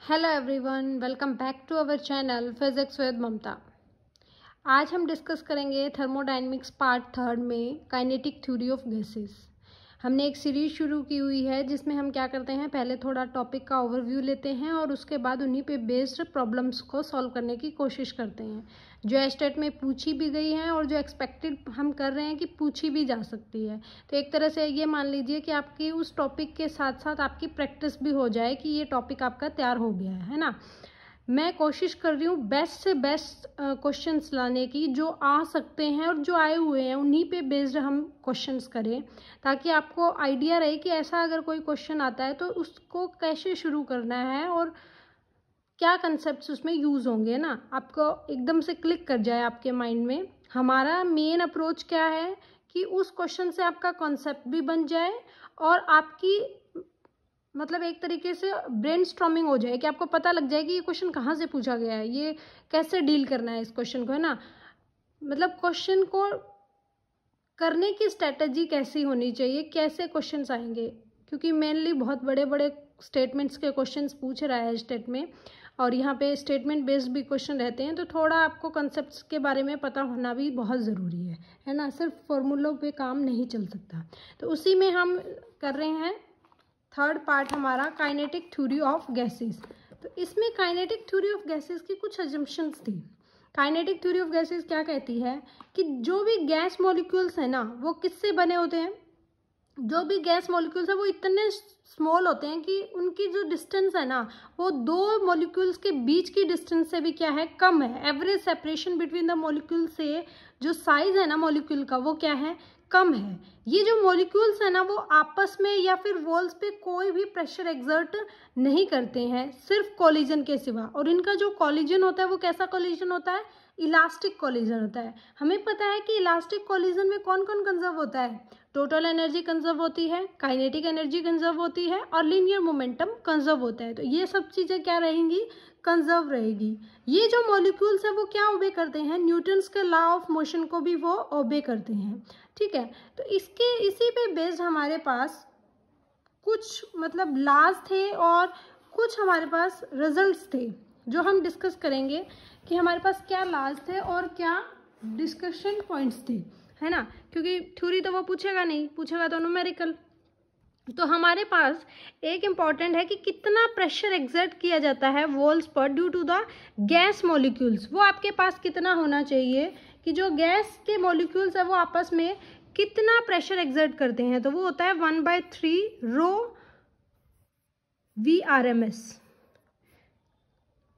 Hello everyone, welcome back to our channel physics with Mamata. आज हम discuss करेंगे thermodynamics part 3 में काइनेटिक थ्योरी ऑफ गैसेस। हमने एक सीरीज शुरू की हुई है जिसमें हम क्या करते हैं, पहले थोड़ा टॉपिक का ओवरव्यू लेते हैं और उसके बाद उन्हीं पे बेस्ड प्रॉब्लम्स को सॉल्व करने की कोशिश करते हैं जो एस्टेट में पूछी भी गई हैं और जो एक्सपेक्टेड हम कर रहे हैं कि पूछी भी जा सकती है। तो एक तरह से ये मान लीजिए कि आपकी उस टॉपिक के साथ साथ आपकी प्रैक्टिस भी हो जाए कि ये टॉपिक आपका तैयार हो गया है ना। मैं कोशिश कर रही हूँ बेस्ट से बेस्ट क्वेश्चंस लाने की जो आ सकते हैं और जो आए हुए हैं उन्हीं पे बेस्ड हम क्वेश्चंस करें, ताकि आपको आइडिया रहे कि ऐसा अगर कोई क्वेश्चन आता है तो उसको कैसे शुरू करना है और क्या कंसेप्ट्स उसमें यूज़ होंगे ना, आपको एकदम से क्लिक कर जाए आपके माइंड में। हमारा मेन अप्रोच क्या है कि उस क्वेश्चन से आपका कॉन्सेप्ट भी बन जाए और आपकी मतलब एक तरीके से ब्रेनस्टॉर्मिंग हो जाए कि आपको पता लग जाए कि ये क्वेश्चन कहाँ से पूछा गया है, ये कैसे डील करना है इस क्वेश्चन को, है ना। मतलब क्वेश्चन को करने की स्ट्रेटजी कैसी होनी चाहिए, कैसे क्वेश्चंस आएंगे, क्योंकि मेनली बहुत बड़े बड़े स्टेटमेंट्स के क्वेश्चंस पूछ रहा है स्टेट में और यहाँ पे स्टेटमेंट बेस्ड भी क्वेश्चन रहते हैं, तो थोड़ा आपको कंसेप्ट्स के बारे में पता होना भी बहुत ज़रूरी है ना। सिर्फ फॉर्मूलों पे काम नहीं चल सकता। तो उसी में हम कर रहे हैं थर्ड पार्ट हमारा काइनेटिक थ्योरी ऑफ गैसेस। तो इसमें काइनेटिक थ्योरी ऑफ गैसेस की कुछ अजम्पशंस थी। काइनेटिक थ्योरी ऑफ गैसेस क्या कहती है कि जो भी गैस मॉलिक्यूल्स है ना वो किससे बने होते हैं, जो भी गैस मॉलिक्यूल्स है वो इतने स्मॉल होते हैं कि उनकी जो डिस्टेंस है ना वो दो मॉलिक्यूल्स के बीच की डिस्टेंस से भी क्या है, कम है। Average separation between the molecule से जो साइज है ना मॉलिक्यूल का वो क्या है, कम है। ये जो मॉलिक्यूल्स है ना वो आपस में या फिर वॉल्स पे कोई भी प्रेशर एक्सर्ट नहीं करते हैं सिर्फ कोलिजन के सिवा। और इनका जो कोलिजन होता है वो कैसा कोलिजन होता है, इलास्टिक कोलिजन होता है। हमें पता है कि इलास्टिक कोलिजन में कौन कौन कंजर्व होता है, टोटल एनर्जी कंजर्व होती है, काइनेटिक एनर्जी कंजर्व होती है और लीनियर मोमेंटम कंजर्व होता है। तो ये सब चीज़ें क्या रहेंगी, कंजर्व रहेगी। ये जो मॉलिक्यूल्स है वो क्या ओबे करते हैं, न्यूटन्स के लॉ ऑफ मोशन को भी वो ओबे करते हैं, ठीक है। तो इसी पे बेस्ड हमारे पास कुछ मतलब लॉज थे और कुछ हमारे पास रिजल्ट्स थे जो हम डिस्कस करेंगे कि हमारे पास क्या लॉज थे और क्या डिस्कशन पॉइंट्स थे, है ना। क्योंकि थ्योरी तो वो पूछेगा नहीं, पूछेगा तो न्यूमेरिकल। तो हमारे पास एक इम्पॉर्टेंट है कि कितना प्रेशर एक्सर्ट किया जाता है वॉल्स पर due to the gas molecules. वो आपके पास कितना होना चाहिए कि जो गैस के मॉलिक्यूल्स है वो आपस में कितना प्रेशर एक्सर्ट करते हैं। तो वो होता है 1/3 रो VRMS,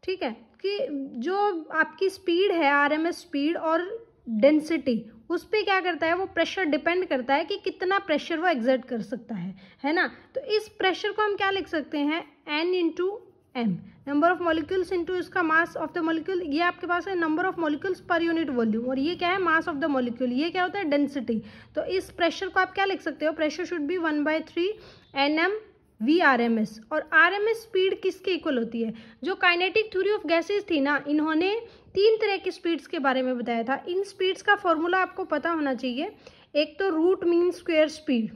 ठीक है। कि जो आपकी स्पीड है RMS स्पीड और डेंसिटी उस पर क्या करता है, वो प्रेशर डिपेंड करता है कि कितना प्रेशर वो एक्सर्ट कर सकता है ना। तो इस प्रेशर को हम क्या लिख सकते हैं, N × M, number of molecules into इसका मास ऑफ द मॉलिक्यूल। ये आपके पास है number of molecules per unit volume और ये क्या है, मास ऑफ द मॉलिक्यूल। ये क्या होता है, डेंसिटी। तो इस प्रेशर को आप क्या लिख सकते हो, pressure should be 1/3 Nm VRMS। और RMS स्पीड किसके इक्वल होती है, जो काइनेटिक थ्योरी ऑफ गैसेस थी ना इन्होंने 3 तरह की स्पीड्स के बारे में बताया था। इन स्पीड्स का फॉर्मूला आपको पता होना चाहिए। एक तो रूट मीन स्क्वायर स्पीड,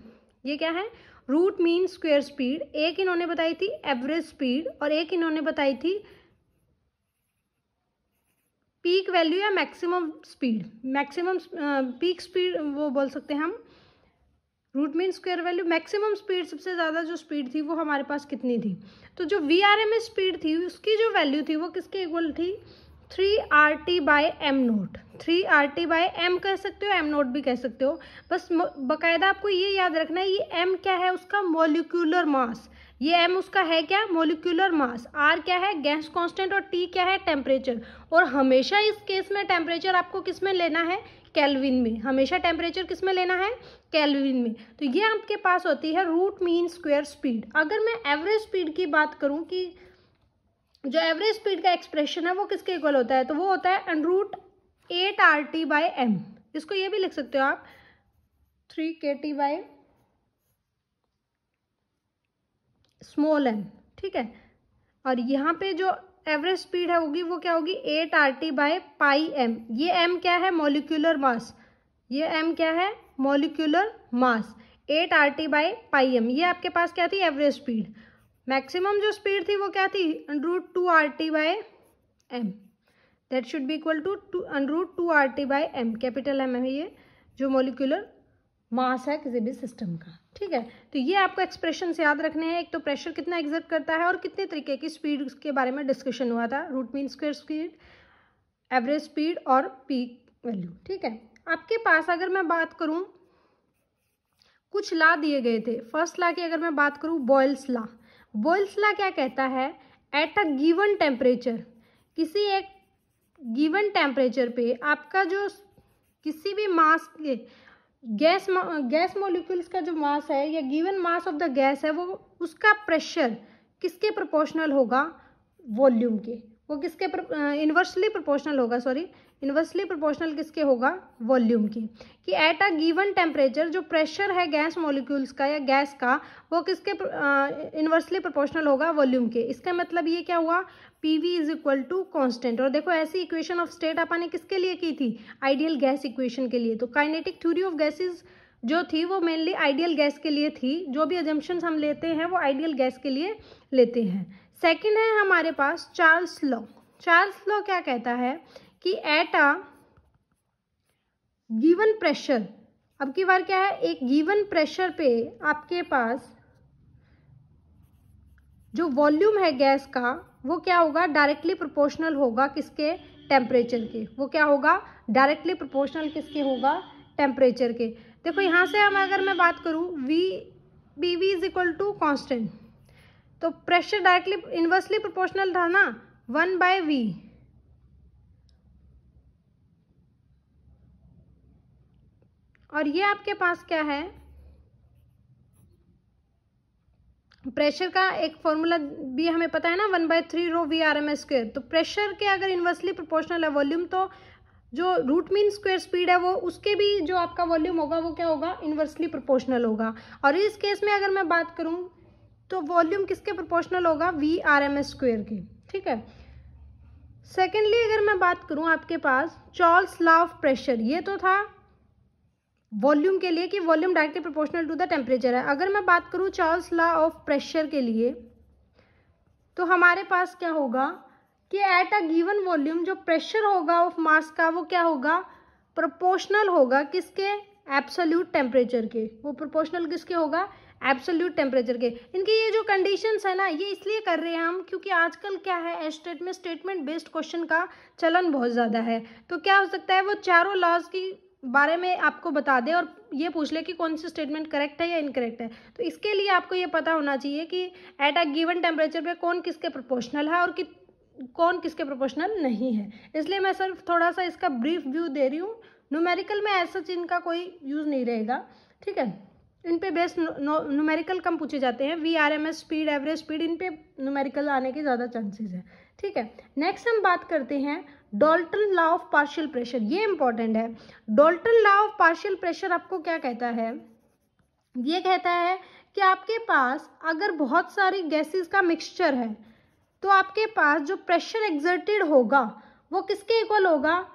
ये क्या है, रूट मीन स्क्वायर स्पीड। एक इन्होंने बताई थी एवरेज स्पीड और एक इन्होंने बताई थी पीक वैल्यू या maximum speed. Maximum peak speed वो बोल सकते हैं हम, root mean square value. Maximum speed सबसे ज़्यादा जो स्पीड थी वो हमारे पास कितनी थी, तो जो VRMS स्पीड थी उसकी जो वैल्यू थी वो किसके इक्वल थी, 3RT/m0। 3RT/m कह सकते हो, m0 भी कह सकते हो। बस बाकायदा आपको ये याद रखना है, ये m क्या है, उसका मॉलिक्यूलर मास। ये m उसका है क्या, मॉलिक्यूलर मास। r क्या है, गैस कांस्टेंट, और t क्या है, टेम्परेचर। और हमेशा इस केस में टेम्परेचर आपको किस में लेना है, केल्विन में। हमेशा टेम्परेचर किस में लेना है, केल्विन में। तो ये आपके पास होती है रूट मीन स्क्वायर स्पीड। अगर मैं एवरेज स्पीड की बात करूं कि जो एवरेज स्पीड का एक्सप्रेशन है वो किसके इक्वल होता है, तो वो होता है √8RT/m। इसको ये भी लिख सकते हो आप 3kT/m, ठीक है। और यहाँ पे जो एवरेज स्पीड है होगी वो क्या होगी, 8RT/πm। ये m क्या है, मॉलिक्यूलर मास। ये m क्या है, मॉलिक्यूलर मास। 8RT/πm ये आपके पास क्या थी, एवरेज स्पीड। मैक्सिमम जो स्पीड थी वो क्या थी, √2RT/m, that should be equal to √2RT/m, capital M है ये जो मॉलिक्यूलर मास है किसी भी सिस्टम का। ठीक है, तो ये आपको एक्सप्रेशन से याद रखने हैं। एक तो प्रेशर कितना एग्जर्ट करता है और कितने तरीके की स्पीड के बारे में डिस्कशन हुआ था, root mean square speed, average speed और पीक वैल्यू। ठीक है, आपके पास अगर मैं बात करूं कुछ लॉ दिए गए थे। फर्स्ट लॉ की अगर मैं बात करूं बॉयल्स लॉ, बॉयल्स लॉ क्या कहता है, एट अ गिवन टेम्परेचर, किसी एक गिवन टेम्परेचर पे आपका जो किसी भी मास के गैस मॉलिक्यूल्स का जो मास है या given mass of the gas है वो उसका प्रेशर किसके प्रोपोर्शनल होगा, वॉल्यूम के, वो किसके इन्वर्सली प्रोपोर्शनल होगा, इन्वर्सली प्रोपोर्शनल किसके होगा, वॉल्यूम की। कि एट अ गिवन टेम्परेचर जो प्रेशर है गैस मॉलिक्यूल्स का या गैस का वो किसके इन्वर्सली प्रोपोर्शनल होगा, वॉल्यूम के। इसका मतलब ये क्या हुआ, PV is equal to constant. और देखो ऐसी इक्वेशन ऑफ स्टेट अपन ने किसके लिए की थी, आइडियल गैस इक्वेशन के लिए। तो काइनेटिक थ्योरी ऑफ गैसेज जो थी वो मेनली आइडियल गैस के लिए थी, जो भी अजम्पशंस हम लेते हैं वो आइडियल गैस के लिए लेते हैं। सेकेंड है हमारे पास चार्ल्स लॉ। चार्ल्स लॉ क्या कहता है कि एट अ गिवन प्रेशर, अब की बार क्या है, एक गिवन प्रेशर पे आपके पास जो वॉल्यूम है गैस का वो क्या होगा, डायरेक्टली प्रोपोर्शनल होगा किसके, टेम्परेचर के। वो क्या होगा, डायरेक्टली प्रोपोर्शनल किसके होगा, टेम्परेचर के। देखो यहाँ से हम अगर मैं बात करूँ PV is equal to constant, तो प्रेशर डायरेक्टली इन्वर्सली प्रोपोर्शनल था ना, 1/V। और ये आपके पास क्या है, प्रेशर का एक फॉर्मूला भी हमें पता है ना, 1/3ρV/RMS²। तो प्रेशर के अगर इन्वर्सली प्रोपोर्शनल है वॉल्यूम, तो जो रूट मीन स्क्वायर स्पीड है वो उसके भी जो आपका वॉल्यूम होगा वो क्या होगा, इन्वर्सली प्रोपोर्शनल होगा। और इस केस में अगर मैं बात करूं तो वॉल्यूम किसके प्रोपोर्शनल होगा, V/RMS² के। ठीक है, सेकेंडली अगर मैं बात करूं आपके पास चार्ल्स लॉ ऑफ प्रेशर, ये तो था वॉल्यूम के लिए कि volume directly proportional to the temperature है। अगर मैं बात करूं चार्ल्स लॉ ऑफ प्रेशर के लिए तो हमारे पास क्या होगा कि एट अ गिवन वॉल्यूम जो प्रेशर होगा ऑफ मास का वो क्या होगा, प्रोपोर्शनल होगा किसके, एब्सोल्यूट टेम्परेचर के। वो प्रोपोर्शनल किसके होगा, एब्सोल्यूट टेम्परेचर के। इनकी ये जो कंडीशंस है ना ये इसलिए कर रहे हैं हम क्योंकि आजकल क्या है एस्टेट में स्टेटमेंट बेस्ड क्वेश्चन का चलन बहुत ज़्यादा है। तो क्या हो सकता है वो चारों लॉज की बारे में आपको बता दे और ये पूछ ले कि कौन सी स्टेटमेंट करेक्ट है या इनकरेक्ट है। तो इसके लिए आपको ये पता होना चाहिए कि एट अ गिवन टेम्परेचर पे कौन किसके प्रोपोर्शनल है और कौन किसके प्रोपोर्शनल नहीं है। इसलिए मैं सिर्फ थोड़ा सा इसका ब्रीफ व्यू दे रही हूँ। न्यूमेरिकल में ऐसा इनका कोई यूज़ नहीं रहेगा। ठीक है, इन पे बेस्ड न्यूमेरिकल कम पूछे जाते हैं, VRMS स्पीड, एवरेज स्पीड, इन पे न्यूमेरिकल आने के ज़्यादा चांसेस है। ठीक है, नेक्स्ट हम बात करते हैं Dalton law of partial pressure. ये इंपॉर्टेंट है। Dalton law of partial pressure आपको क्या कहता है, ये कहता है कि आपके पास अगर बहुत सारी गैसेस का मिक्सचर है तो आपके पास जो प्रेशर एक्सर्टेड होगा वो किसके इक्वल होगा,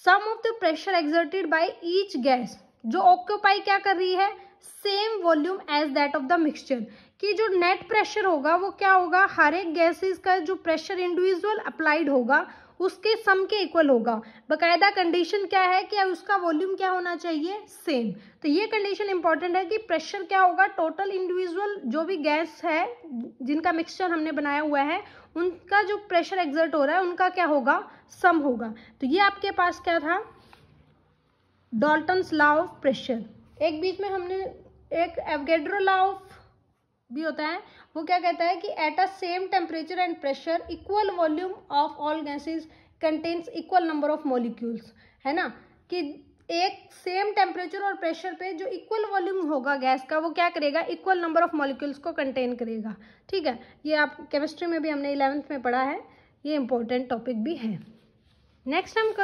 sum of the pressure exerted by each gas जो ऑक्यूपाई क्या कर रही है, same volume as that of the mixture. कि जो नेट प्रेशर होगा वो क्या होगा, हर एक गैसेस का जो प्रेशर इंडिविजुअल अप्लाइड होगा उसके सम के इक्वल होगा। बकायदा कंडीशन क्या है कि उसका वॉल्यूम क्या होना चाहिए, सेम। तो ये कंडीशन इंपॉर्टेंट है कि प्रेशर क्या होगा, टोटल इंडिविजुअल जो भी गैस है जिनका मिक्सचर हमने बनाया हुआ है उनका जो प्रेशर एक्सर्ट हो रहा है उनका क्या होगा, सम होगा। तो ये आपके पास क्या था, डाल्टन्स लॉ ऑफ प्रेशर। एक बीच में हमने एक एवोगैड्रो लॉ ऑफ भी होता है, वो क्या कहता है कि eight a same temperature and pressure equal volume of all gases contains equal number of molecules, है ना। कि एक सेम टेम्परेचर और प्रेशर पे जो इक्वल वॉल्यूम होगा गैस का वो क्या करेगा, इक्वल नंबर ऑफ मॉलिक्यूल्स को कंटेन करेगा। ठीक है, ये आप केमिस्ट्री में भी हमने 11th में पढ़ा है, ये इंपॉर्टेंट टॉपिक भी है। नेक्स्ट हम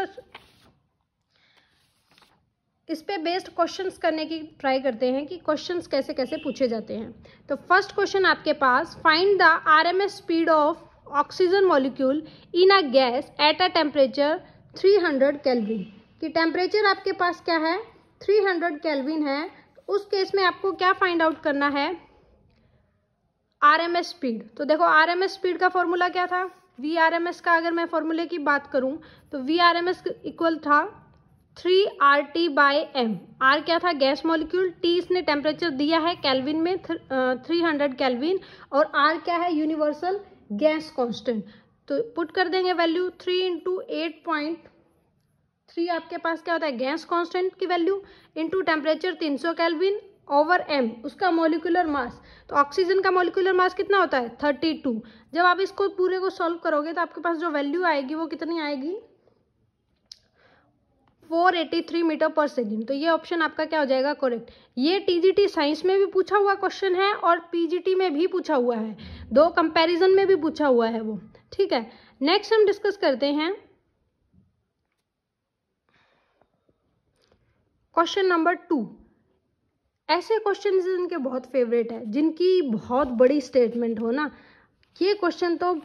इस पे बेस्ड क्वेश्चंस करने की ट्राई करते हैं कि क्वेश्चंस कैसे कैसे पूछे जाते हैं। तो फर्स्ट क्वेश्चन आपके पास, find the RMS speed of oxygen molecule in a gas at a temperature 300 kelvin. कि टेम्परेचर आपके पास क्या है, 300 केल्विन है। उस केस में आपको क्या फाइंड आउट करना है, आरएमएस स्पीड। तो देखो आरएमएस स्पीड का फॉर्मूला क्या था, वी आरएमएस का अगर मैं फॉर्मूले की बात करूं तो वी आरएमएस इक्वल था 3RT/m। आर क्या था, गैस मॉलिक्यूल, टी इसने टेम्परेचर दिया है केल्विन में 300 केल्विन, और आर क्या है, यूनिवर्सल गैस कांस्टेंट। तो पुट कर देंगे वैल्यू 3 × 8.3 आपके पास क्या होता है, गैस कांस्टेंट की value, into temperature 300 kelvin over m उसका मॉलिक्यूलर मास। तो ऑक्सीजन का मॉलिक्यूलर मास कितना होता है 32। जब आप इसको पूरे को सॉल्व करोगे तो आपके पास जो वैल्यू आएगी वो कितनी आएगी 483 मीटर पर सेकेंड। तो ये ऑप्शन आपका क्या हो जाएगा, करेक्ट। ये टीजीटी साइंस में भी पूछा हुआ क्वेश्चन है और पीजीटी में भी पूछा हुआ है, दो कंपैरिजन में भी पूछा हुआ है वो, ठीक है। नेक्स्ट हम डिस्कस करते हैं क्वेश्चन नंबर 2। ऐसे क्वेश्चन जिनके बहुत फेवरेट है, जिनकी बहुत बड़ी स्टेटमेंट हो ना, ये क्वेश्चन तो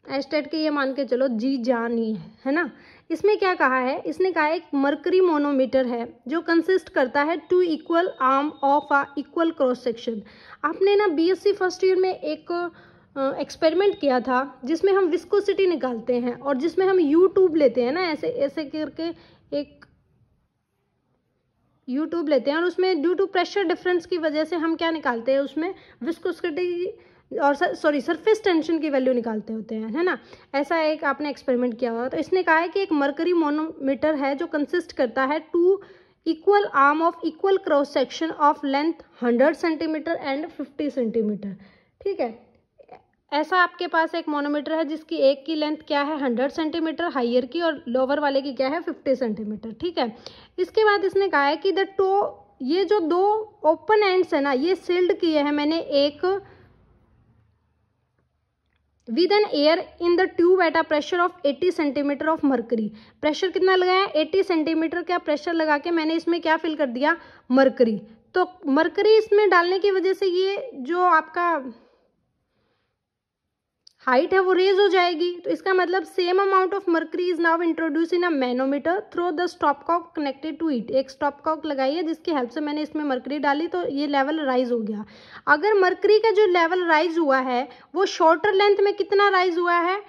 एस्टेट के ये मान के चलो जी जान ही है ना। इसमें क्या कहा है, इसने कहा एक मर्करी मोनोमीटर है जो कंसिस्ट करता है 2 equal arm of a equal cross section. आपने ना बीएससी फर्स्ट ईयर में एक एक्सपेरिमेंट किया था जिसमें हम विस्कोसिटी निकालते हैं और जिसमें हम यू ट्यूब लेते हैं ना, ऐसे ऐसे करके एक यू ट्यूब लेते हैं और उसमें ड्यू टू प्रेशर डिफरेंस की वजह से हम क्या निकालते हैं, उसमें विस्कोसिटी और सरफेस टेंशन की वैल्यू निकालते होते हैं, है ना। ऐसा एक आपने एक्सपेरिमेंट किया हुआ। तो इसने कहा है कि एक मर्करी मोनोमीटर है जो कंसिस्ट करता है 2 equal arm of equal cross section of length 100 centimetre and 50 centimetre, ठीक है। ऐसा आपके पास एक मोनोमीटर है जिसकी एक की लेंथ क्या है 100 सेंटीमीटर हाइयर की, और लोअर वाले की क्या है 50 सेंटीमीटर, ठीक है। इसके बाद इसने कहा है कि ये जो दो ओपन एंड्स है ना, ये सील्ड किए हैं मैंने एक with an air in the tube at a pressure of 80 centimetre of mercury. Pressure कितना लगाया, 80 सेंटीमीटर का प्रेशर लगा के मैंने इसमें क्या फिल कर दिया, मर्करी। तो मर्करी इसमें डालने की वजह से ये जो आपका हाइट है वो रेज हो जाएगी। तो इसका मतलब same amount of mercury is now introduce in a manometer through the stopcock connected to it. एक स्टॉप कॉक लगाई है जिसकी हेल्प से मैंने इसमें मर्करी डाली तो ये लेवल राइज हो गया। अगर मर्करी का जो लेवल राइज हुआ है वो शॉर्टर लेंथ में कितना राइज हुआ है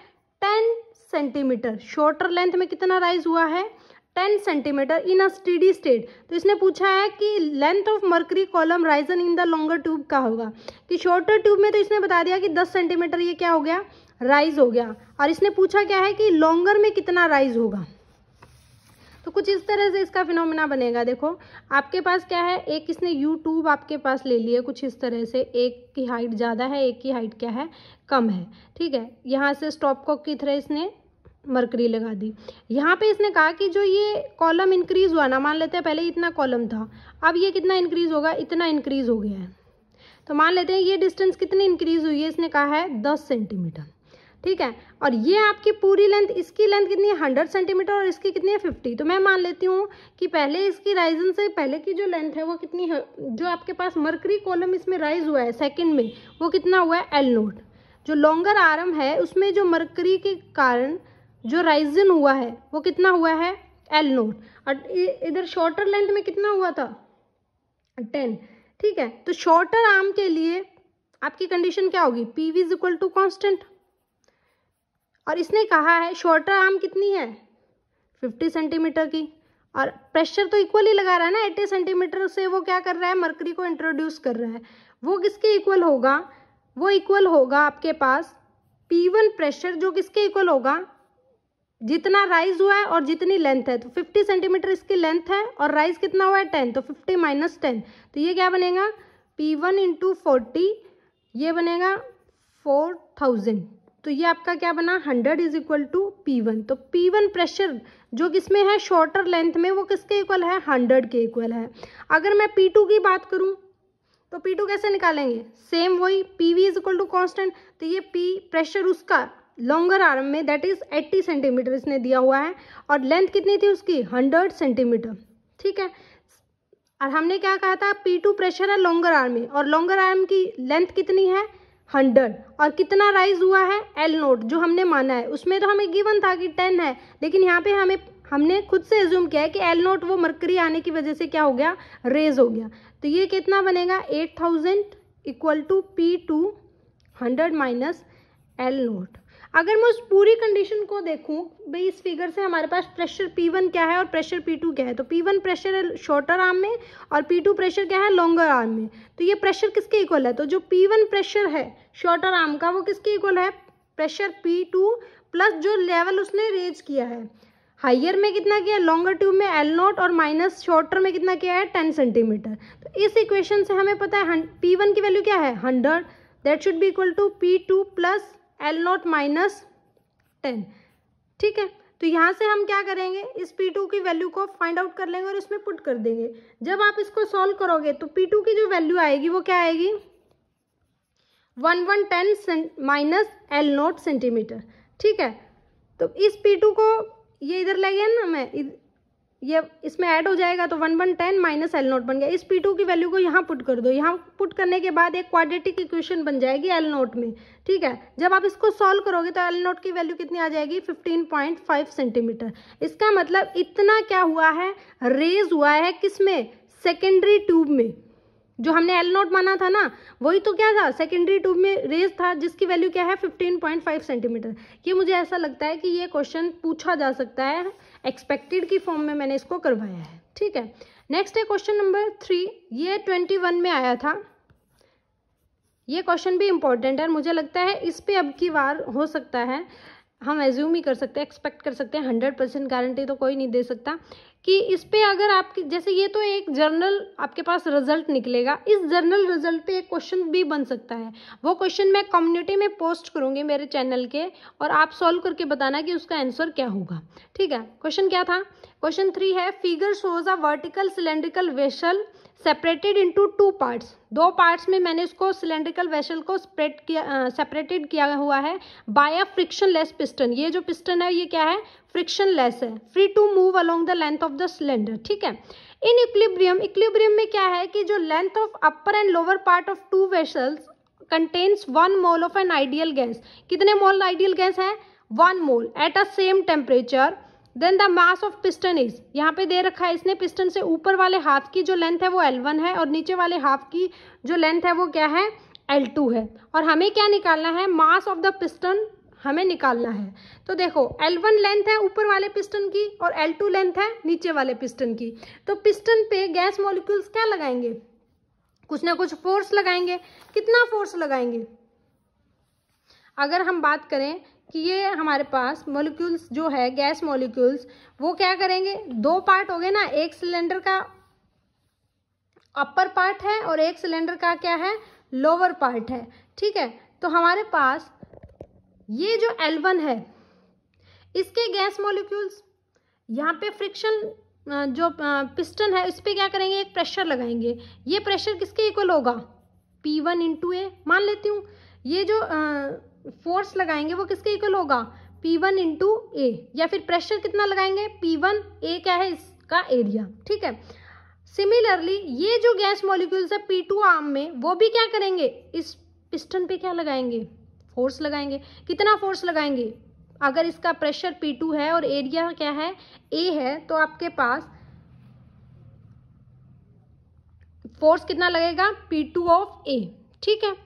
10 सेंटीमीटर। शॉर्टर लेंथ में कितना राइज हुआ है 10 centimetre in a steady state. तो इसने पूछा है कि length of mercury column risen in the longer tube का होगा, कि शॉर्टर ट्यूब में तो इसने बता दिया कि 10 सेंटीमीटर ये क्या हो गया राइज हो गया, और इसने पूछा क्या है कि लॉन्गर में कितना राइज होगा। तो कुछ इस तरह से इसका फिनोमेना बनेगा। देखो आपके पास क्या है, एक इसने यू ट्यूब आपके पास ले लिया कुछ इस तरह से, एक की हाइट ज़्यादा है एक की हाइट क्या है कम है, ठीक है। यहाँ से स्टॉप कॉक की तरह इसने मर्करी लगा दी। यहाँ पे इसने कहा कि जो ये कॉलम इंक्रीज हुआ ना, मान लेते हैं पहले इतना कॉलम था, अब ये कितना इंक्रीज होगा, इतना इंक्रीज हो गया है। तो मान लेते हैं ये डिस्टेंस कितनी इंक्रीज हुई है, इसने कहा है 10 सेंटीमीटर, ठीक है। और ये आपकी पूरी लेंथ, इसकी लेंथ कितनी है 100 सेंटीमीटर और इसकी कितनी है 50। तो मैं मान लेती हूँ कि पहले इसकी राइजन से पहले की जो लेंथ है वो कितनी है, जो आपके पास मर्करी कॉलम इसमें राइज हुआ है सेकंड में वो कितना हुआ है L नोट। जो लॉन्गर आर्म है उसमें जो मर्करी के कारण जो राइजन हुआ है वो कितना हुआ है L नोट, और इधर शॉर्टर लेंथ में कितना हुआ था 10, ठीक है। तो शॉर्टर आर्म के लिए आपकी कंडीशन क्या होगी, PV is equal to constant, और इसने कहा है शॉर्टर आर्म कितनी है 50 सेंटीमीटर की, और प्रेशर तो इक्वल ही लगा रहा है ना 80 सेंटीमीटर से, वो क्या कर रहा है मर्करी को इंट्रोड्यूस कर रहा है। वो किसके इक्वल होगा, वो इक्वल होगा आपके पास P1 प्रेशर, जो किसके इक्वल होगा जितना राइज हुआ है और जितनी लेंथ है। तो 50 सेंटीमीटर इसकी लेंथ है और राइज कितना हुआ है 10, तो 50 माइनस 10, तो ये क्या बनेगा P1 इंटू 40, ये बनेगा 4000। तो ये आपका क्या बना 100 इज इक्वल टू P1। तो P1 प्रेशर जो किसमें है शॉर्टर लेंथ में वो किसके इक्वल है 100 के इक्वल है। अगर मैं P2 की बात करूं तो P2 कैसे निकालेंगे, सेम वही PV is equal to constant. तो ये P प्रेशर उसका लॉन्गर आर्म में दैट इज 80 सेंटीमीटर इसने दिया हुआ है, और लेंथ कितनी थी उसकी 100 सेंटीमीटर, ठीक है। और हमने क्या कहा था P2 प्रेशर है लॉन्गर आर्म में, और लॉन्गर आर्म की लेंथ कितनी है 100, और कितना राइज हुआ है L नोट जो हमने माना है। उसमें तो हमें गिवन था कि 10 है, लेकिन यहाँ पे हमने खुद से एज्यूम किया है कि L नोट वो मर्करी आने की वजह से क्या हो गया रेज हो गया। तो ये कितना बनेगा 8000 equal to P2 100 minus L nought. अगर मैं उस पूरी कंडीशन को देखूं, भाई इस फिगर से हमारे पास प्रेशर P1 क्या है और प्रेशर P2 क्या है, तो P1 प्रेशर है शॉर्टर आर्म में और P2 प्रेशर क्या है लॉन्गर आर्म में। तो ये प्रेशर किसके इक्वल है, तो जो P1 प्रेशर है शॉर्टर आर्म का वो किसके इक्वल है, प्रेशर P2 प्लस जो लेवल उसने रेज किया है, हाइयर में कितना किया, लॉन्गर ट्यूब में एल नॉट और माइनस शॉर्टर में कितना किया है 10 सेंटीमीटर। तो इस इक्वेशन से हमें पता है P1 की वैल्यू क्या है 100, that should be equal to P2 plus L nought minus 10। ठीक है, तो यहाँ से हम क्या करेंगे, इस P2 की वैल्यू को फाइंड आउट कर लेंगे और इसमें पुट कर देंगे। जब आप इसको सॉल्व करोगे तो P2 की जो वैल्यू आएगी वो क्या आएगी 1110 माइनस एल नॉट सेंटीमीटर। ठीक है, तो इस P2 को ये इधर ले गया ना, मैं ये इसमें ऐड हो जाएगा तो 1110 माइनस एल नॉट बन गया। इस P2 की वैल्यू को यहाँ पुट कर दो, यहाँ पुट करने के बाद एक क्वाड्रेटिक इक्वेशन बन जाएगी एल नॉट में। ठीक है, जब आप इसको सॉल्व करोगे तो एल नॉट की वैल्यू कितनी आ जाएगी 15.5 सेंटीमीटर। इसका मतलब इतना क्या हुआ है, रेज हुआ है किसमें, सेकेंडरी ट्यूब में। जो हमने एल नॉट माना था ना वही तो क्या था, सेकेंडरी ट्यूब में रेज था, जिसकी वैल्यू क्या है 15.5 सेंटीमीटर। ये मुझे ऐसा लगता है कि ये क्वेश्चन पूछा जा सकता है, एक्सपेक्टेड की फॉर्म में मैंने इसको करवाया है। ठीक है, नेक्स्ट है क्वेश्चन नंबर 3, ये 21 में आया था। ये क्वेश्चन भी इंपॉर्टेंट है, मुझे लगता है इस पे अब की बार हो सकता है, हम एज्यूम ही कर सकते हैं, एक्सपेक्ट कर सकते हैं, 100% गारंटी तो कोई नहीं दे सकता कि इस पे अगर आपकी, जैसे ये तो एक जर्नल आपके पास रिजल्ट निकलेगा, इस जर्नल रिजल्ट पे एक क्वेश्चन भी बन सकता है। वो क्वेश्चन मैं कम्युनिटी में पोस्ट करूंगी मेरे चैनल के, और आप सॉल्व करके बताना कि उसका आंसर क्या होगा। ठीक है, क्वेश्चन क्या था, क्वेश्चन 3 है, figure shows a vertical cylindrical vessel separated into 2 parts. 2 parts में मैंने इसको सिलेंड्रिकल वेसल को सेपरेटेड किया हुआ है बाय अ फ्रिक्शनलेस पिस्टन। ये जो पिस्टन है ये क्या है, फ्रिक्शनलेस है, free to move along the length of the cylinder. ठीक है, इन इक्विलिब्रियम, इक्विलिब्रियम में क्या है कि जो length of upper and lower part of 2 vessels contains 1 mole of an ideal gas. कितने मोल आइडियल गैस है, 1 mole at a same temperature. Then the mass of piston is, यहाँ पे दे रखा है इसने, पिस्टन से ऊपर वाले हाफ की जो लेंथ है वो L1 है और नीचे वाले हाफ की जो लेंथ है वो क्या है L2 है। और हमें क्या निकालना है, मास ऑफ द पिस्टन हमें निकालना है। तो देखो L1 लेंथ है ऊपर वाले पिस्टन की और L2 लेंथ है नीचे वाले पिस्टन की। तो पिस्टन पे गैस मॉलिक्यूल्स क्या लगाएंगे, कुछ ना कुछ फोर्स लगाएंगे। कितना फोर्स लगाएंगे, अगर हम बात करें कि ये हमारे पास मॉलिक्यूल्स जो है गैस मॉलिक्यूल्स, वो क्या करेंगे, 2 पार्ट हो गए ना, एक सिलेंडर का अपर पार्ट है और एक सिलेंडर का क्या है लोअर पार्ट है। ठीक है, तो हमारे पास ये जो L1 है इसके गैस मॉलिक्यूल्स, यहाँ पे फ्रिक्शन जो पिस्टन है इस पे क्या करेंगे, एक प्रेशर लगाएंगे। ये प्रेशर किसके इक्वल होगा, P1 इंटू ए मान लेती हूँ। ये जो फोर्स लगाएंगे वो किसके इक्वल होगा, P1 इंटू ए, या फिर प्रेशर कितना लगाएंगे P1, ए क्या है इसका एरिया। ठीक है, सिमिलरली ये जो गैस मॉलिक्यूल्स है P2 आर्म में, वो भी क्या करेंगे, इस पिस्टन पे क्या लगाएंगे, फोर्स लगाएंगे। कितना फोर्स लगाएंगे, अगर इसका प्रेशर P2 है और एरिया क्या है A है, तो आपके पास फोर्स कितना लगेगा P2 ऑफ A। ठीक है,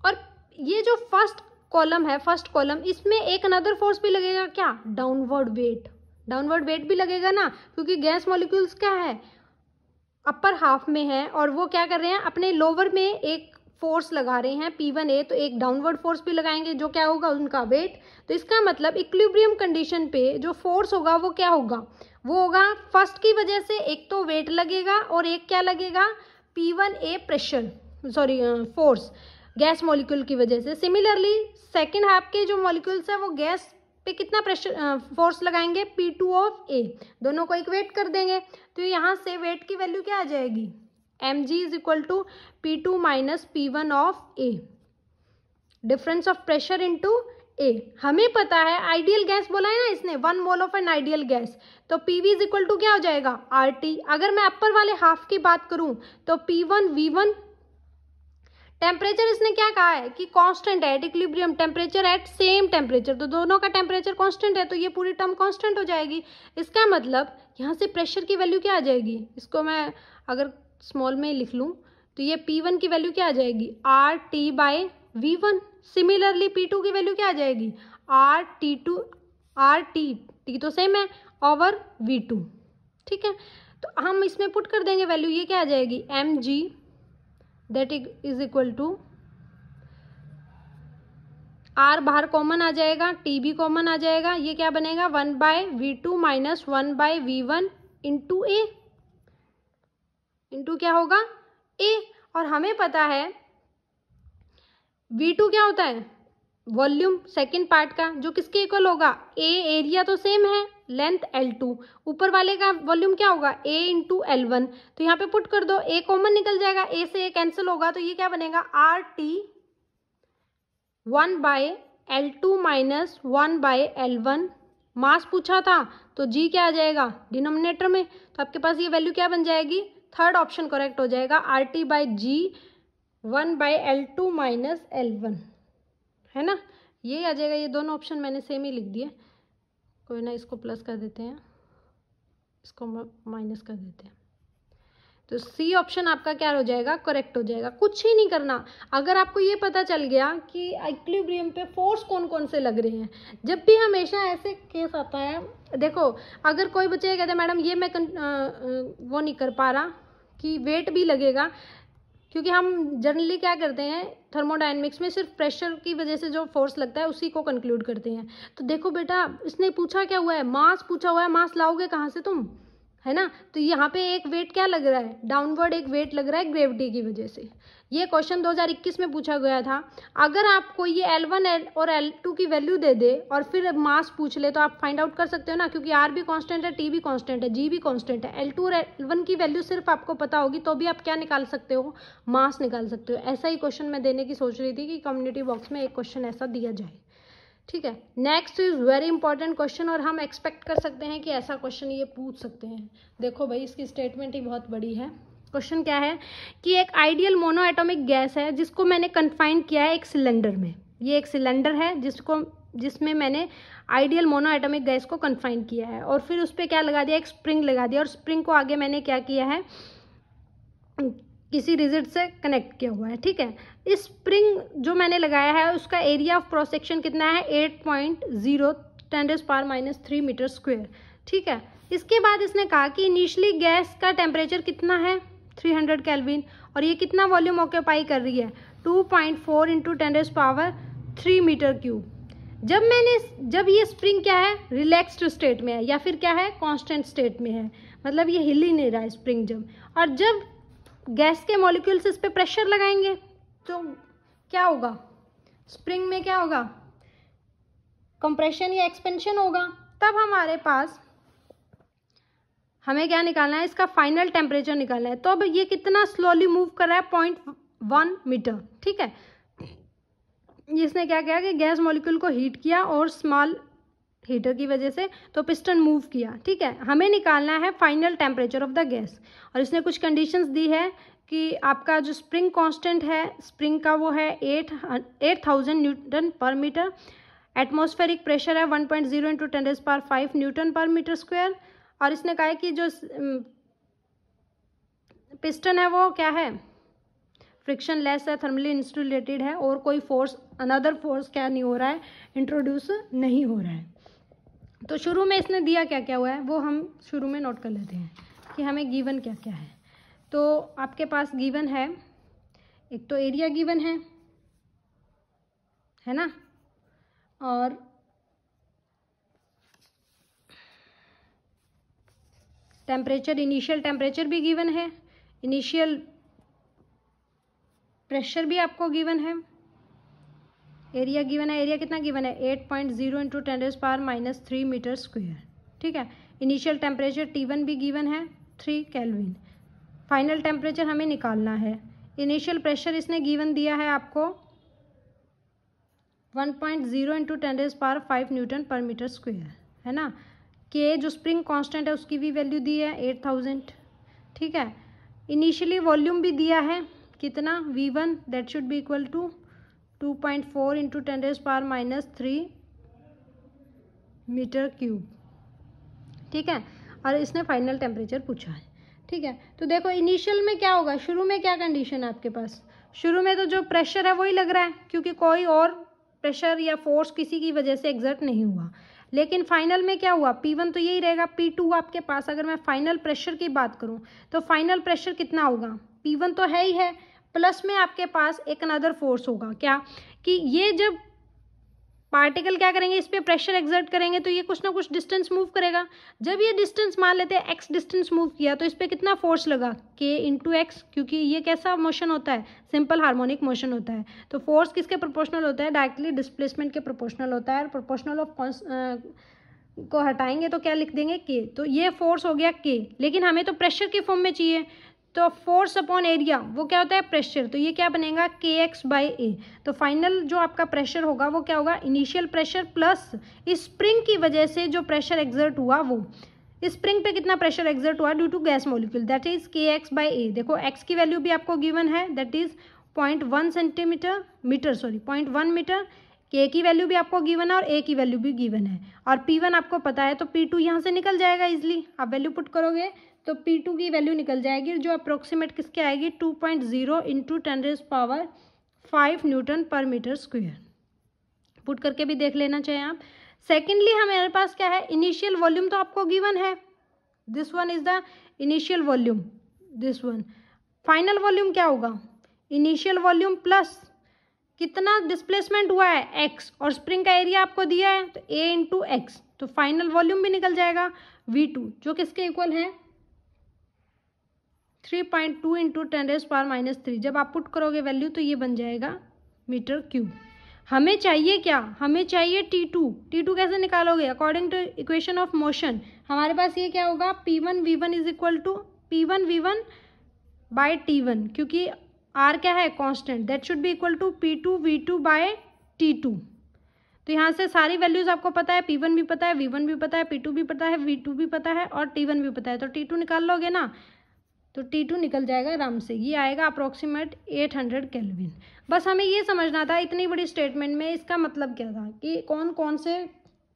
और ये जो फर्स्ट कॉलम है, फर्स्ट कॉलम, इसमें एक अनदर फोर्स भी लगेगा, क्या, डाउनवर्ड वेट। डाउनवर्ड वेट भी लगेगा ना, क्योंकि गैस मॉलिक्यूल्स क्या है अपर हाफ में है और वो क्या कर रहे हैं, अपने लोअर में एक फोर्स लगा रहे हैं P1A, तो एक डाउनवर्ड फोर्स भी लगाएंगे जो क्या होगा उनका वेट। तो इसका मतलब इक्विलिब्रियम कंडीशन पे जो फोर्स होगा वो क्या होगा, वो होगा फर्स्ट की वजह से एक तो वेट लगेगा और एक क्या लगेगा P1A pressure, sorry force gas molecule की वजह से। सिमिलरली सेकेंड हाफ के जो मॉलिक्यूल्स है वो गैस पे कितना प्रेशर फोर्स लगाएंगे P2 ऑफ A, दोनों को इक्वेट कर देंगे। तो यहाँ से वेट की वैल्यू क्या आ जाएगी, mg is equal to P2 minus P1 of A, difference of pressure into A। हमें पता है आइडियल गैस बोला है ना इसने, 1 mole of an ideal gas, तो PV इज इक्वल टू क्या हो जाएगा RT। अगर मैं अपर वाले हाफ की बात करूं तो P1 V1। टेम्परेचर इसने क्या कहा है कि कांस्टेंट है, equilibrium temperature at same temperature, तो दोनों का टेम्परेचर कांस्टेंट है, तो ये पूरी टर्म कांस्टेंट हो जाएगी। इसका मतलब यहाँ से प्रेशर की वैल्यू क्या आ जाएगी, इसको मैं अगर स्मॉल में लिख लूँ तो ये P1 की वैल्यू क्या आ जाएगी, RT/V1। सिमिलरली P2 की वैल्यू क्या आ जाएगी, RT तो सेम है, ओवर V2। ठीक है, तो हम इसमें पुट कर देंगे वैल्यू, ये क्या आ जाएगी, mg that is equal to, R बाहर कॉमन आ जाएगा, T भी कॉमन आ जाएगा, ये क्या बनेगा 1/V2 minus 1/V1 into A, into क्या होगा A। और हमें पता है V2 क्या होता है, वॉल्यूम सेकंड पार्ट का, जो किसके इक्वल होगा, A, एरिया तो सेम है, लेंथ L2, ऊपर वाले का वॉल्यूम क्या होगा A इंटू L1। तो यहाँ पे पुट कर दो, A कॉमन निकल जाएगा, A से A कैंसिल होगा, तो ये क्या बनेगा RT 1/L2 माइनस 1/L1। मास पूछा था तो G क्या आ जाएगा डिनोमिनेटर में, तो आपके पास ये वैल्यू क्या बन जाएगी, थर्ड ऑप्शन करेक्ट हो जाएगा, RT/G 1/L2 माइनस L1, है ना, ये आ जाएगा। ये दोनों ऑप्शन मैंने सेम ही लिख दिए, कोई ना, इसको प्लस कर देते हैं, इसको माइनस कर देते हैं, तो सी ऑप्शन आपका क्या हो जाएगा, करेक्ट हो जाएगा। कुछ ही नहीं करना, अगर आपको ये पता चल गया कि इक्विलिब्रियम पे फोर्स कौन कौन से लग रहे हैं। जब भी हमेशा ऐसे केस आता है, देखो अगर कोई बच्चे ये कहते हैं मैडम ये मैं वो नहीं कर पा रहा कि वेट भी लगेगा, क्योंकि हम जनरली क्या करते हैं थर्मोडायनेमिक्स में सिर्फ प्रेशर की वजह से जो फोर्स लगता है उसी को कंक्लूड करते हैं। तो देखो बेटा, इसने पूछा क्या हुआ है, मास पूछा हुआ है, मास लाओगे कहाँ से तुम, है ना। तो यहाँ पे एक वेट क्या लग रहा है, डाउनवर्ड एक वेट लग रहा है ग्रेविटी की वजह से। ये क्वेश्चन 2021 में पूछा गया था। अगर आपको ये L1 और L2 की वैल्यू दे दे और फिर मास पूछ ले तो आप फाइंड आउट कर सकते हो ना, क्योंकि R भी कांस्टेंट है, T भी कांस्टेंट है, G भी कांस्टेंट है। L2 और L1 की वैल्यू सिर्फ आपको पता होगी तो भी आप क्या निकाल सकते हो, मास निकाल सकते हो। ऐसा ही क्वेश्चन मैं देने की सोच रही थी कि कम्युनिटी बॉक्स में एक क्वेश्चन ऐसा दिया जाए। ठीक है, next is very important question, और हम एक्सपेक्ट कर सकते हैं कि ऐसा क्वेश्चन ये पूछ सकते हैं। देखो भाई, इसकी स्टेटमेंट ही बहुत बड़ी है। क्वेश्चन क्या है कि एक आइडियल मोनो एटॉमिक गैस है जिसको मैंने कन्फाइन किया है एक सिलेंडर में। ये एक सिलेंडर है जिसमें मैंने आइडियल मोनो एटॉमिक गैस को कन्फाइन किया है, और फिर उस पर क्या लगा दिया, एक स्प्रिंग लगा दिया, और स्प्रिंग को आगे मैंने क्या किया है, किसी रिजिड से कनेक्ट किया हुआ है। ठीक है, इस स्प्रिंग जो मैंने लगाया है उसका एरिया ऑफ क्रॉस सेक्शन कितना है, 8.0 10⁻³ मीटर स्क्वायर। ठीक है, इसके बाद इसने कहा कि इनिशियली गैस का टेम्परेचर कितना है 300 केल्विन, और ये कितना वॉल्यूम ऑक्यूपाई कर रही है 2.4 × 10⁻³ मीटर क्यूब। जब ये स्प्रिंग क्या है, रिलैक्स्ड स्टेट में है या फिर क्या है, कांस्टेंट स्टेट में है, मतलब ये हिल ही नहीं रहा है स्प्रिंग जब गैस के मॉलिक्यूल्स इस पे प्रेशर लगाएंगे तो क्या होगा, स्प्रिंग में क्या होगा, कंप्रेशन या एक्सपेंशन होगा। तब हमारे पास हमें क्या निकालना है, इसका फाइनल टेम्परेचर निकालना है। तो अब ये कितना स्लोली मूव कर रहा है, 0.1 मीटर। ठीक है, इसने क्या किया कि गैस मॉलिक्यूल को हीट किया और स्मॉल हीटर की वजह से तो पिस्टन मूव किया। ठीक है, हमें निकालना है final temperature of the gas, और इसने कुछ कंडीशंस दी है कि आपका जो स्प्रिंग कांस्टेंट है स्प्रिंग का वो है 8000 न्यूटन पर मीटर, एटमॉस्फेरिक प्रेशर है 1.0 × 10⁵ न्यूटन पर मीटर स्क्वायर, और इसने कहा है कि जो पिस्टन है वो क्या है, फ्रिक्शन लेस है, थर्मली इंसुलेटेड है, और कोई फोर्स अनदर फोर्स क्या नहीं हो रहा है, इंट्रोड्यूस नहीं हो रहा है। तो शुरू में इसने दिया क्या क्या हुआ है वो हम शुरू में नोट कर लेते हैं कि हमें गिवन क्या क्या है। तो आपके पास गिवन है, एक तो एरिया गिवन है ना, और टेम्परेचर, इनिशियल टेम्परेचर भी गिवन है, इनिशियल प्रेशर भी आपको गिवन है, एरिया गिवन है, एरिया कितना गिवन है 8.0 × 10⁻³ मीटर स्क्वायर। ठीक है, इनिशियल टेम्परेचर T1 भी गिवन है 3 केल्विन। फाइनल टेम्परेचर हमें निकालना है। इनिशियल प्रेशर इसने गिवन दिया है आपको 1.0 × 10⁻⁵ न्यूटन पर मीटर स्क्वायर, है ना। के जो स्प्रिंग कांस्टेंट है उसकी भी वैल्यू दी है 8000। ठीक है, इनिशियली वॉल्यूम भी दिया है कितना, V1 that should be equal to 2.4 × 10⁻³ metre cube. ठीक है, और इसने फाइनल टेम्परेचर पूछा है। ठीक है। तो देखो इनिशियल में क्या होगा, शुरू में क्या कंडीशन है आपके पास, शुरू में तो जो प्रेशर है वही लग रहा है क्योंकि कोई और प्रेशर या फोर्स किसी की वजह से एग्जर्ट नहीं हुआ। लेकिन फाइनल में क्या हुआ, P1 तो यही रहेगा, P2 आपके पास अगर मैं फाइनल प्रेशर की बात करूं तो फाइनल प्रेशर कितना होगा, P1 तो है ही है, प्लस में आपके पास एक अनदर फोर्स होगा, क्या कि ये जब पार्टिकल क्या करेंगे, इस पर प्रेशर एक्सर्ट करेंगे तो ये कुछ ना कुछ डिस्टेंस मूव करेगा। जब ये डिस्टेंस मान लेते हैं x डिस्टेंस मूव किया तो इस पर कितना फोर्स लगा, k इंटू एक्स, क्योंकि ये कैसा मोशन होता है, सिंपल हार्मोनिक मोशन होता है। तो फोर्स किसके प्रोपोर्शनल होता है, डायरेक्टली डिस्प्लेसमेंट के प्रोपोर्शनल होता है। और प्रोपोर्शनल ऑफ को हटाएंगे तो क्या लिख देंगे, k। तो ये फोर्स हो गया k, लेकिन हमें तो प्रेशर के फॉर्म में चाहिए, तो फोर्स अपॉन एरिया वो क्या होता है, प्रेशर। तो ये क्या बनेगा, kx/a। तो फाइनल जो आपका प्रेशर होगा वो क्या होगा, इनिशियल प्रेशर प्लस स्प्रिंग की वजह से जो प्रेशर एक्सर्ट हुआ, वो स्प्रिंग पे कितना प्रेशर एक्सर्ट हुआ due to gas molecule, that is kx/a। देखो x की वैल्यू भी आपको गिवन है, that is 0.1 centimetre metre, sorry 0.1 metre. k की वैल्यू भी आपको गिवन है और a की वैल्यू भी गिवन है, और P1 आपको पता है, तो P2 यहाँ से निकल जाएगा इजिली। आप वैल्यू पुट करोगे तो P2 की वैल्यू निकल जाएगी जो अप्रोक्सीमेट किसके आएगी, 2.0 इंटू 10⁵ न्यूटन पर मीटर स्क्वायर। पुट करके भी देख लेना चाहिए आप। सेकेंडली हमारे पास क्या है, इनिशियल वॉल्यूम तो आपको गिवन है, this one is the initial volume, this one. Final volume क्या होगा, इनिशियल वॉल्यूम प्लस कितना डिस्प्लेसमेंट हुआ है x, और स्प्रिंग का एरिया आपको दिया है तो a इंटू एक्स, तो फाइनल वॉल्यूम भी निकल जाएगा V2 जो किसके इक्वल है 3.2 इंटू 10⁻³ जब आप पुट करोगे वैल्यू तो ये बन जाएगा मीटर क्यूब। हमें चाहिए क्या, हमें चाहिए T2। T2 कैसे निकालोगे, according to equation of motion हमारे पास ये क्या होगा, P1V1 is equal to P1V1 bye T1, क्योंकि R क्या है, constant, that should be equal to P2V2 by T2। तो यहाँ से सारी वैल्यूज आपको पता है, P1 भी पता है, V1 भी पता है, P2 भी पता है, V2 भी पता है और T1 भी पता है, तो T2 निकाल लोगे ना तो T2 निकल जाएगा आराम से, ये आएगा अप्रोक्सीमेट 800 केल्विन। बस हमें ये समझना था इतनी बड़ी स्टेटमेंट में इसका मतलब क्या था कि कौन कौन से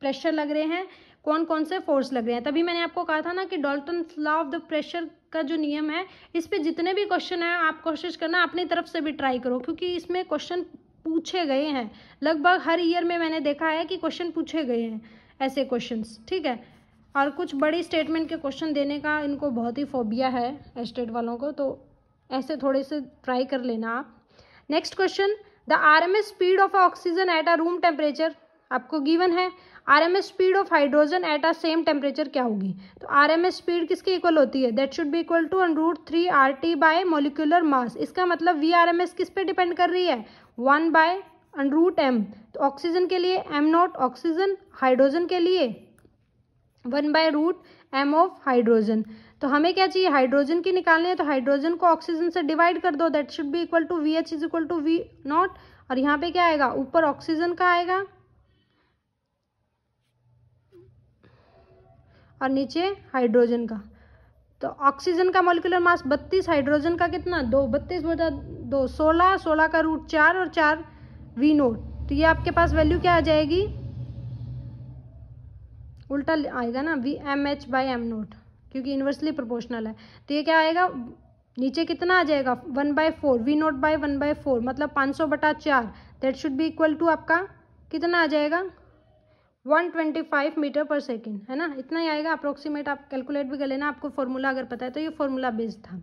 प्रेशर लग रहे हैं, कौन कौन से फोर्स लग रहे हैं। तभी मैंने आपको कहा था ना कि Dalton's law of the pressure का जो नियम है, इस पे जितने भी क्वेश्चन हैं आप कोशिश करना अपनी तरफ से भी ट्राई करो, क्योंकि इसमें क्वेश्चन पूछे गए हैं, लगभग हर ईयर में मैंने देखा है कि क्वेश्चन पूछे गए हैं ऐसे क्वेश्चंस, ठीक है। और कुछ बड़ी स्टेटमेंट के क्वेश्चन देने का इनको बहुत ही फोबिया है एस्टेट वालों को, तो ऐसे थोड़े से ट्राई कर लेना आप। Next question, the RMS speed of oxygen at a room temperature आपको गिवन है, RMS speed of hydrogen at a same temperature क्या होगी। तो RMS स्पीड किसके इक्वल होती है, that should be equal to √3 RT by molecular mass. इसका मतलब VRMS किस पे डिपेंड कर रही है, 1 बाय √m। तो ऑक्सीजन के लिए m0 ऑक्सीजन, हाइड्रोजन के लिए 1 बाय √m ऑफ हाइड्रोजन। तो हमें क्या चाहिए, हाइड्रोजन की निकालनी है, तो हाइड्रोजन को ऑक्सीजन से डिवाइड कर दो, that should be equal to VH is equal to V0। और यहाँ पे क्या आएगा, ऊपर ऑक्सीजन का आएगा और नीचे हाइड्रोजन का। तो ऑक्सीजन का मॉलिक्यूलर मास 32, हाइड्रोजन का कितना 2, 32/2 16, 16 का √4 और 4 V0। तो ये आपके पास वैल्यू क्या आ जाएगी, उल्टा आएगा ना, VMH/m0, क्योंकि इन्वर्सली प्रोपोर्शनल है। तो ये क्या आएगा, नीचे कितना आ जाएगा 1/4, V0/1/4 मतलब 500/4, that should be equal to आपका कितना आ जाएगा 125 मीटर पर सेकेंड, है ना, इतना ही आएगा अप्रोक्सीमेट। आप कैलकुलेट भी कर लेना, आपको फॉर्मूला अगर पता है तो। ये फॉर्मूला बेस्ड था।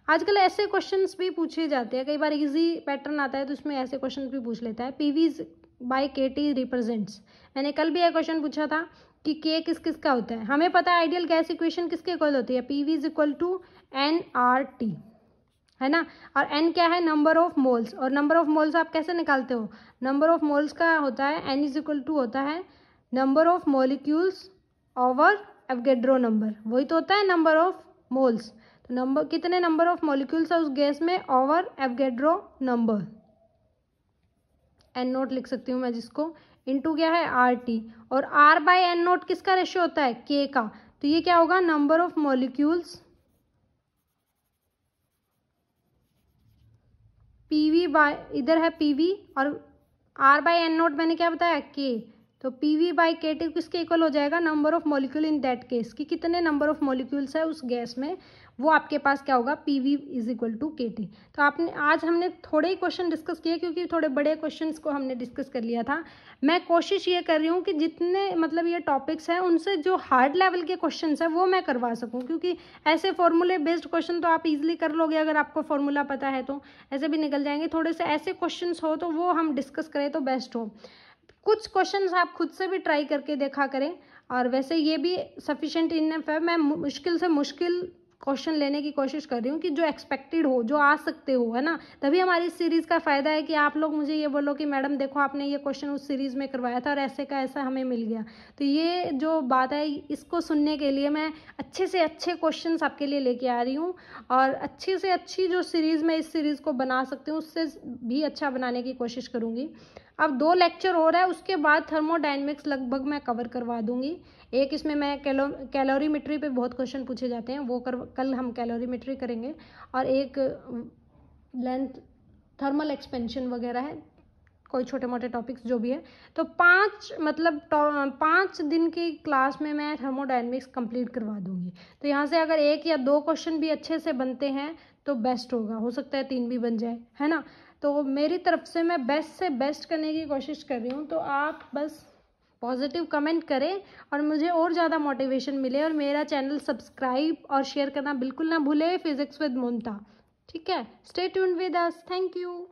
आजकल ऐसे क्वेश्चंस भी पूछे जाते हैं, कई बार इजी पैटर्न आता है तो उसमें ऐसे क्वेश्चन भी पूछ लेता है। PV/kT रिप्रेजेंट्स, मैंने कल भी एक क्वेश्चन पूछा था कि K किस किस का होता है। हमें पता है आइडियल गैस इक्वेशन किसके इक्वल होती है, PV is equal to nRT, है ना। और n क्या है, नंबर ऑफ मोल्स, और नंबर ऑफ मोल्स आप कैसे निकालते हो, नंबर ऑफ मोल्स का होता है n इज इक्वल टू होता है number of molecules over Avogadro number, वही तो होता है नंबर ऑफ मोल्स। तो नंबर कितने नंबर ऑफ मॉलिक्यूल्स है उस गैस में ओवर एवोगैड्रो नंबर, n0 लिख सकती हूँ मैं जिसको, इनटू क्या है RT। और R/n0 किसका रेशियो होता है, K का। तो ये क्या होगा, number of molecules PV by, इधर है PV और R/n0 मैंने क्या बताया K, तो PV/kT किसके इक्वल हो जाएगा, number of molecule in that case, कि कितने नंबर ऑफ मॉलिक्यूल्स है उस गैस में, वो आपके पास क्या होगा, PV=KT। तो आपने आज हमने थोड़े ही क्वेश्चन डिस्कस किए क्योंकि थोड़े बड़े क्वेश्चंस को हमने डिस्कस कर लिया था। मैं कोशिश ये कर रही हूँ कि जितने मतलब ये टॉपिक्स हैं उनसे जो हार्ड लेवल के क्वेश्चंस हैं वो मैं करवा सकूँ, क्योंकि ऐसे फॉर्मूले बेस्ड क्वेश्चन तो आप इजीली कर लोगे अगर आपको फॉर्मूला पता है, तो ऐसे भी निकल जाएंगे। थोड़े से ऐसे क्वेश्चंस हो तो वो हम डिस्कस करें तो बेस्ट हो। कुछ क्वेश्चंस आप खुद से भी ट्राई करके देखा करें, और वैसे ये भी सफिशिएंट इनफ है। मैं मुश्किल से मुश्किल क्वेश्चन लेने की कोशिश कर रही हूँ कि जो एक्सपेक्टेड हो, जो आ सकते हो, है ना। तभी हमारी इस सीरीज़ का फ़ायदा है कि आप लोग मुझे ये बोलो कि मैडम देखो आपने ये क्वेश्चन उस सीरीज़ में करवाया था और ऐसे का ऐसा हमें मिल गया। तो ये जो बात है इसको सुनने के लिए मैं अच्छे से अच्छे क्वेश्चंस आपके लिए लेके आ रही हूँ, और अच्छी से अच्छी जो सीरीज़ में इस सीरीज़ को बना सकती हूँ उससे भी अच्छा बनाने की कोशिश करूँगी। अब 2 लेक्चर हो रहा है, उसके बाद थर्मोडायनेमिक्स लगभग मैं कवर करवा दूंगी। एक इसमें मैं कैलोरीमेट्री पे बहुत क्वेश्चन पूछे जाते हैं, वो कल हम कैलोरीमेट्री करेंगे, और एक लेंथ थर्मल एक्सपेंशन वगैरह है, कोई छोटे मोटे टॉपिक्स जो भी है। तो 5 दिन की क्लास में मैं थर्मोडायनेमिक्स कंप्लीट करवा दूंगी। तो यहाँ से अगर 1 या 2 क्वेश्चन भी अच्छे से बनते हैं तो बेस्ट होगा, हो सकता है 3 भी बन जाए, है ना। तो मेरी तरफ से मैं बेस्ट से बेस्ट करने की कोशिश कर रही हूँ। तो आप बस पॉजिटिव कमेंट करें और मुझे और ज़्यादा मोटिवेशन मिले, और मेरा चैनल सब्सक्राइब और शेयर करना बिल्कुल ना भूले, फिजिक्स विद ममता। ठीक है, stay tuned with us, thank you.